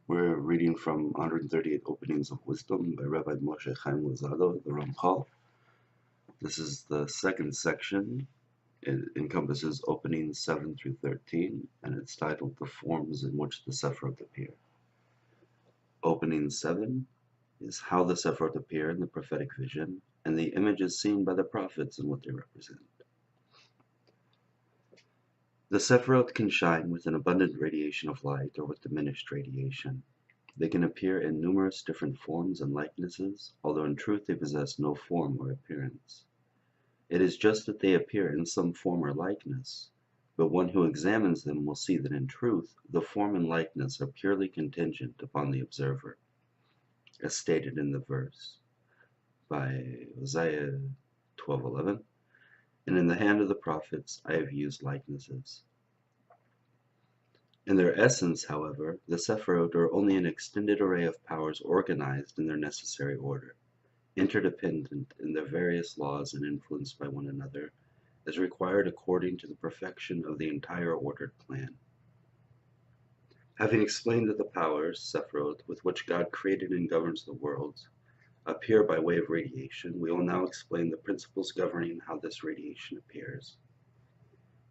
We're reading from 138 Openings of Wisdom by Rabbi Moshe Chaim Luzzatto, the Ramchal. This is the second section. It encompasses openings 7 through 13, and it's titled The Forms in Which the Sephirot Appear. Opening 7 is how the Sephirot appear in the prophetic vision, and the images seen by the prophets and what they represent. The Sephirot can shine with an abundant radiation of light or with diminished radiation. They can appear in numerous different forms and likenesses, although in truth they possess no form or appearance. It is just that they appear in some form or likeness, but one who examines them will see that in truth the form and likeness are purely contingent upon the observer, as stated in the verse by Isaiah 12:11. And in the hand of the prophets I have used likenesses. In their essence, however, the Sephirot are only an extended array of powers organized in their necessary order, interdependent in their various laws and influenced by one another, as required according to the perfection of the entire ordered plan. Having explained that the powers, Sephirot, with which God created and governs the world, appear by way of radiation, we will now explain the principles governing how this radiation appears.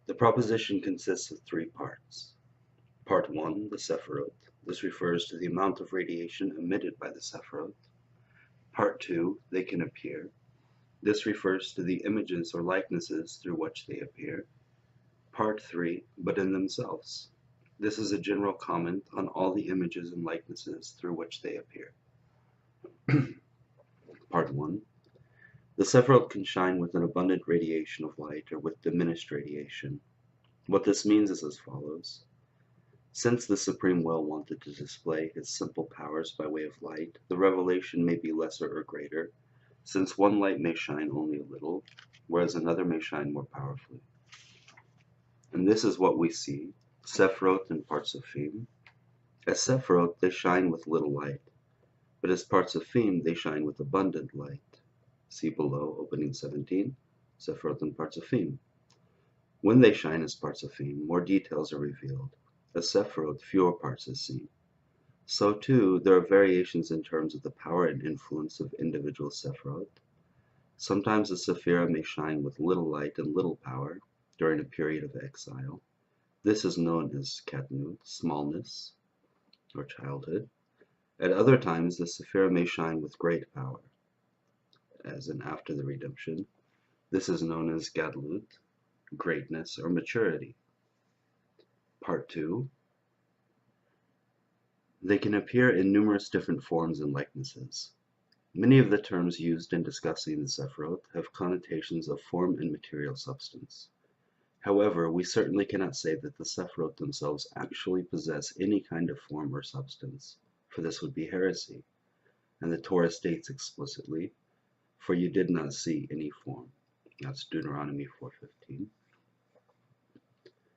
The proposition consists of 3 parts. Part 1, the Sephirot. This refers to the amount of radiation emitted by the Sephirot. Part 2, they can appear. This refers to the images or likenesses through which they appear. Part 3, but in themselves. This is a general comment on all the images and likenesses through which they appear. Part 1. The Sephirot can shine with an abundant radiation of light or with diminished radiation. What this means is as follows. Since the Supreme Will wanted to display his simple powers by way of light, the revelation may be lesser or greater, since one light may shine only a little, whereas another may shine more powerfully. And this is what we see, Sephirot and Partsofim. As Sephirot, they shine with little light, but as Partsofim, they shine with abundant light. See below, opening 17, Sephirot and Partsofim. When they shine as Partsofim, more details are revealed. As Sephirot, fewer parts are seen. So too, there are variations in terms of the power and influence of individual Sephirot. Sometimes a Sephira may shine with little light and little power during a period of exile. This is known as Katnut, smallness, or childhood. At other times, the Sephira may shine with great power, as in after the redemption. This is known as Gadlut, greatness or maturity. Part 2. They can appear in numerous different forms and likenesses. Many of the terms used in discussing the Sephirot have connotations of form and material substance. However, we certainly cannot say that the Sephirot themselves actually possess any kind of form or substance, for this would be heresy, and the Torah states explicitly, "For you did not see any form." That's Deuteronomy 4:15.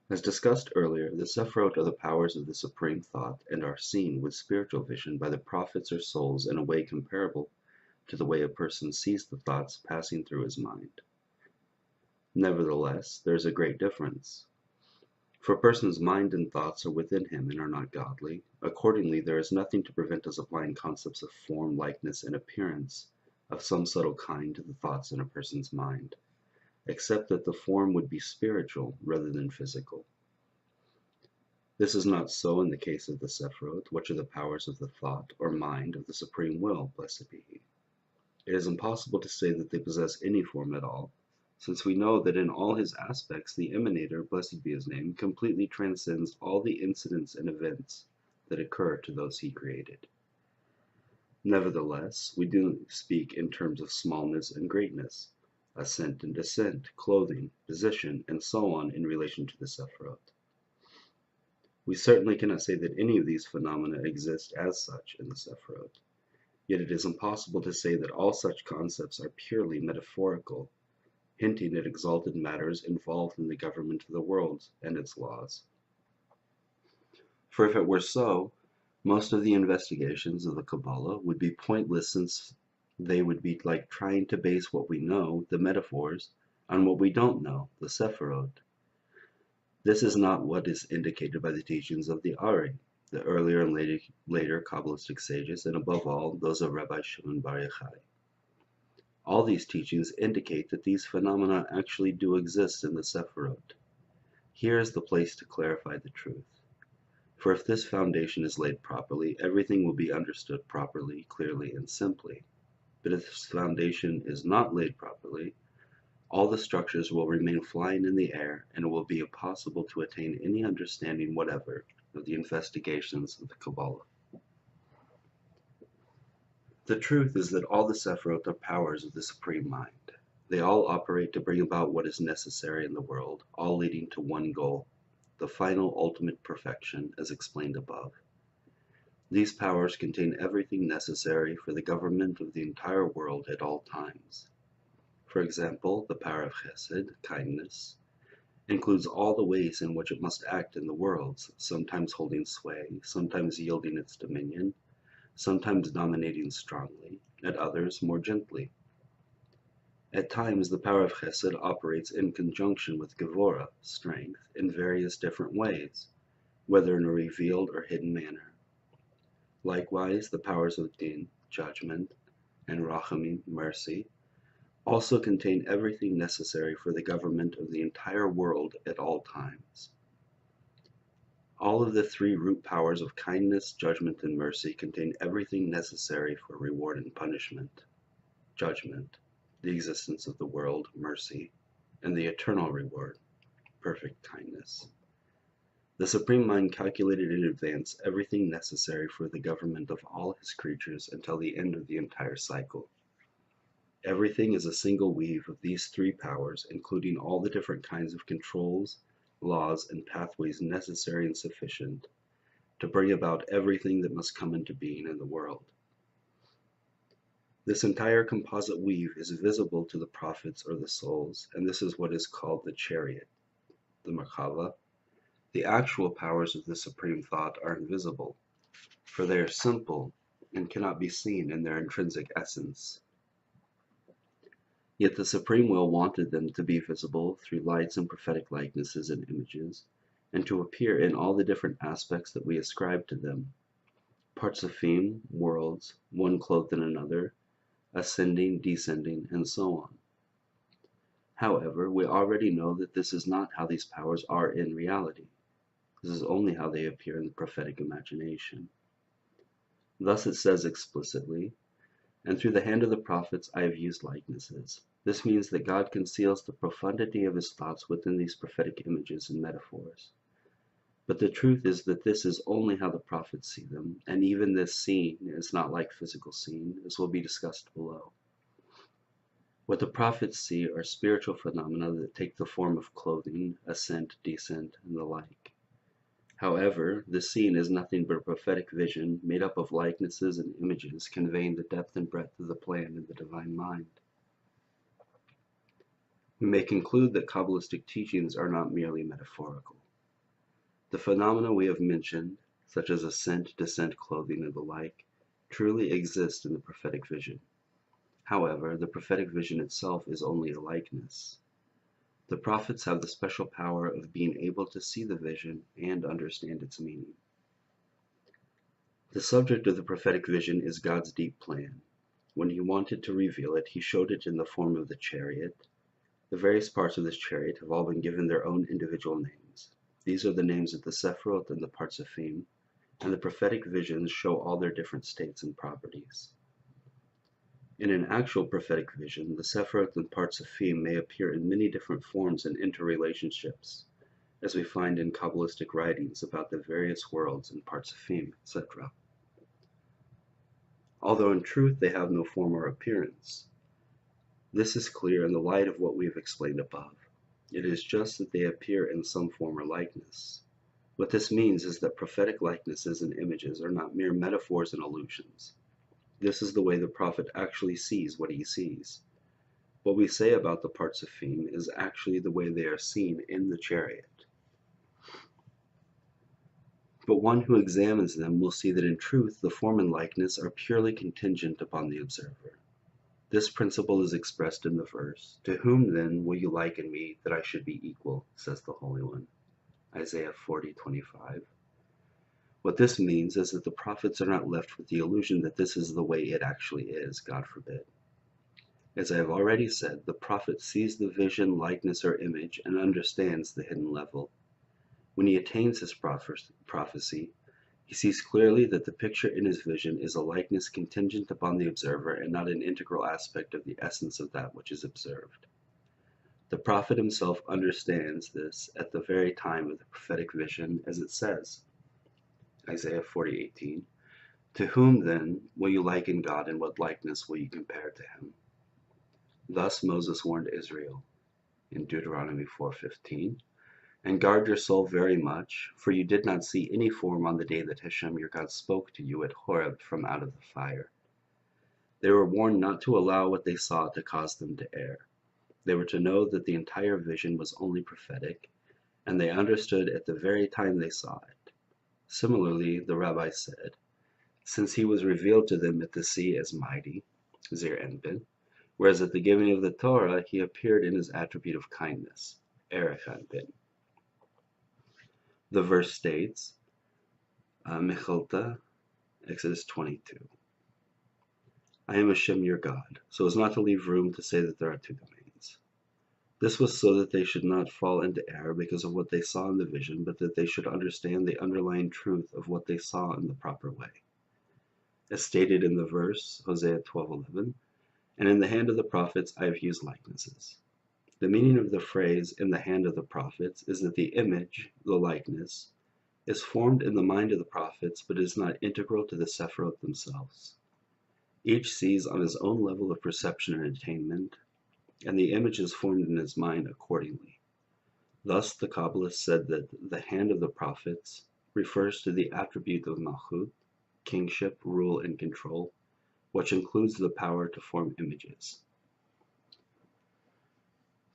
As discussed earlier, the Sephirot are the powers of the supreme thought and are seen with spiritual vision by the prophets or souls in a way comparable to the way a person sees the thoughts passing through his mind. Nevertheless, there is a great difference. For a person's mind and thoughts are within him and are not godly. Accordingly, there is nothing to prevent us applying concepts of form, likeness, and appearance of some subtle kind to the thoughts in a person's mind, except that the form would be spiritual rather than physical. This is not so in the case of the Sephirot, which are the powers of the thought or mind of the Supreme Will, blessed be He. It is impossible to say that they possess any form at all, since we know that in all his aspects the Emanator, blessed be his name, completely transcends all the incidents and events that occur to those he created. Nevertheless, we do speak in terms of smallness and greatness, ascent and descent, clothing, position, and so on in relation to the Sephirot. We certainly cannot say that any of these phenomena exist as such in the Sephirot, yet it is impossible to say that all such concepts are purely metaphorical, hinting at exalted matters involved in the government of the world and its laws. For if it were so, most of the investigations of the Kabbalah would be pointless, since they would be like trying to base what we know, the metaphors, on what we don't know, the Sephirot. This is not what is indicated by the teachings of the Ari. the earlier and later Kabbalistic sages, and above all, those of Rabbi Shimon Bar Yochai. All these teachings indicate that these phenomena actually do exist in the Sephirot. Here is the place to clarify the truth. For if this foundation is laid properly, everything will be understood properly, clearly, and simply. But if this foundation is not laid properly, all the structures will remain flying in the air, and it will be impossible to attain any understanding whatever of the investigations of the Kabbalah. The truth is that all the Sephirot are powers of the Supreme Mind. They all operate to bring about what is necessary in the world, all leading to one goal, the final ultimate perfection, as explained above. These powers contain everything necessary for the government of the entire world at all times. For example, the power of Chesed, kindness, includes all the ways in which it must act in the world, sometimes holding sway, sometimes yielding its dominion, sometimes dominating strongly, at others more gently. At times, the power of Chesed operates in conjunction with Gevurah, strength, in various different ways, whether in a revealed or hidden manner. Likewise, the powers of Din, judgment, and Rachamim, mercy, also contain everything necessary for the government of the entire world at all times. All of the three root powers of kindness, judgment, and mercy contain everything necessary for reward and punishment. Judgment, the existence of the world, mercy, and the eternal reward, perfect kindness. The Supreme Mind calculated in advance everything necessary for the government of all his creatures until the end of the entire cycle. Everything is a single weave of these three powers, including all the different kinds of controls, laws, and pathways necessary and sufficient to bring about everything that must come into being in the world. This entire composite weave is visible to the prophets or the souls, and this is what is called the chariot, the Merkava. The actual powers of the Supreme Thought are invisible, for they are simple and cannot be seen in their intrinsic essence. Yet the Supreme Will wanted them to be visible through lights and prophetic likenesses and images, and to appear in all the different aspects that we ascribe to them. Partsafim, worlds, one clothed in another, ascending, descending, and so on. However, we already know that this is not how these powers are in reality. This is only how they appear in the prophetic imagination. Thus it says explicitly, "And through the hand of the prophets I have used likenesses." This means that God conceals the profundity of his thoughts within these prophetic images and metaphors. But the truth is that this is only how the prophets see them, and even this seeing is not like physical seeing, as will be discussed below. What the prophets see are spiritual phenomena that take the form of clothing, ascent, descent, and the like. However, the seeing is nothing but a prophetic vision made up of likenesses and images conveying the depth and breadth of the plan in the divine mind. We may conclude that Kabbalistic teachings are not merely metaphorical. The phenomena we have mentioned, such as ascent, descent, clothing, and the like, truly exist in the prophetic vision. However, the prophetic vision itself is only a likeness. The prophets have the special power of being able to see the vision and understand its meaning. The subject of the prophetic vision is God's deep plan. When he wanted to reveal it, he showed it in the form of the chariot. The various parts of this chariot have all been given their own individual names. These are the names of the Sephirot and the Partsafim, and the prophetic visions show all their different states and properties. In an actual prophetic vision, the Sephirot and Partsafim may appear in many different forms and interrelationships, as we find in Kabbalistic writings about the various worlds and Partsafim, etc. Although in truth they have no form or appearance. This is clear in the light of what we have explained above. It is just that they appear in some form or likeness. What this means is that prophetic likenesses and images are not mere metaphors and illusions. This is the way the prophet actually sees what he sees. What we say about the Partsafim is actually the way they are seen in the chariot. But one who examines them will see that in truth the form and likeness are purely contingent upon the observer. This principle is expressed in the verse, "To whom then will you liken me that I should be equal, says the Holy One," Isaiah 40:25. What this means is that the prophets are not left with the illusion that this is the way it actually is, God forbid. As I have already said, the prophet sees the vision, likeness, or image and understands the hidden level. When he attains his prophecy, he sees clearly that the picture in his vision is a likeness contingent upon the observer and not an integral aspect of the essence of that which is observed. The prophet himself understands this at the very time of the prophetic vision, as it says, Isaiah 40:18, "To whom, then, will you liken God, and what likeness will you compare to him?" Thus Moses warned Israel in Deuteronomy 4:15, "And guard your soul very much, for you did not see any form on the day that Hashem your God spoke to you at Horeb from out of the fire." They were warned not to allow what they saw to cause them to err. They were to know that the entire vision was only prophetic, and they understood at the very time they saw it. Similarly, the Rabbi said, since he was revealed to them at the sea as mighty, Zir Enbin, whereas at the giving of the Torah he appeared in his attribute of kindness, Erech Enbin. The verse states, Mechilta, Exodus 22, "I am Hashem your God," so as not to leave room to say that there are two domains. This was so that they should not fall into error because of what they saw in the vision, but that they should understand the underlying truth of what they saw in the proper way. As stated in the verse, Hosea 12:11, "And in the hand of the prophets I have used likenesses." The meaning of the phrase "in the hand of the prophets" is that the image, the likeness, is formed in the mind of the prophets, but is not integral to the Sephirot themselves. Each sees on his own level of perception and attainment, and the image is formed in his mind accordingly. Thus the Kabbalist said that the hand of the prophets refers to the attribute of Malchut, kingship, rule, and control, which includes the power to form images.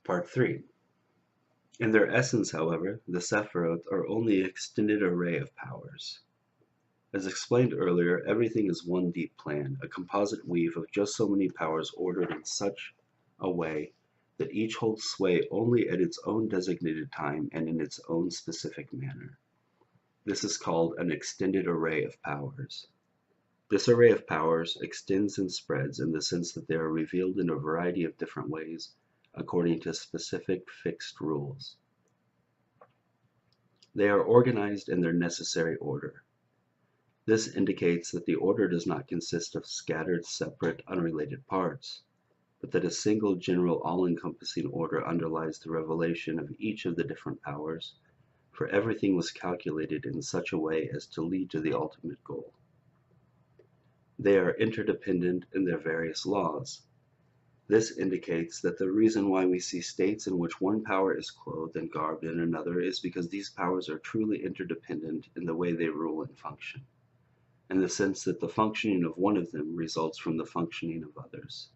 Part 3. In their essence, however, the Sephirot are only an extended array of powers. As explained earlier, everything is one deep plan, a composite weave of just so many powers ordered in such a way that each holds sway only at its own designated time and in its own specific manner. This is called an extended array of powers. This array of powers extends and spreads in the sense that they are revealed in a variety of different ways according to specific fixed rules. They are organized in their necessary order. This indicates that the order does not consist of scattered, separate, unrelated parts, but that a single general all-encompassing order underlies the revelation of each of the different powers, for everything was calculated in such a way as to lead to the ultimate goal. They are interdependent in their various laws. This indicates that the reason why we see states in which one power is clothed and garbed in another is because these powers are truly interdependent in the way they rule and function, in the sense that the functioning of one of them results from the functioning of others.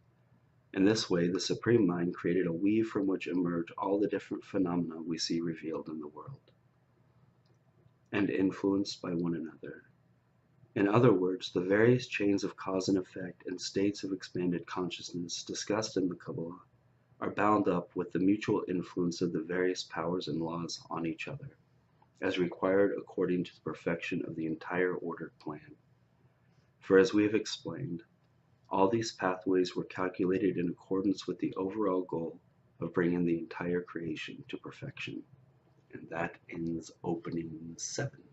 In this way, the Supreme Mind created a weave from which emerge all the different phenomena we see revealed in the world, and influenced by one another. In other words, the various chains of cause and effect and states of expanded consciousness discussed in the Kabbalah are bound up with the mutual influence of the various powers and laws on each other, as required according to the perfection of the entire ordered plan. For as we have explained, all these pathways were calculated in accordance with the overall goal of bringing the entire creation to perfection. And that ends opening 7.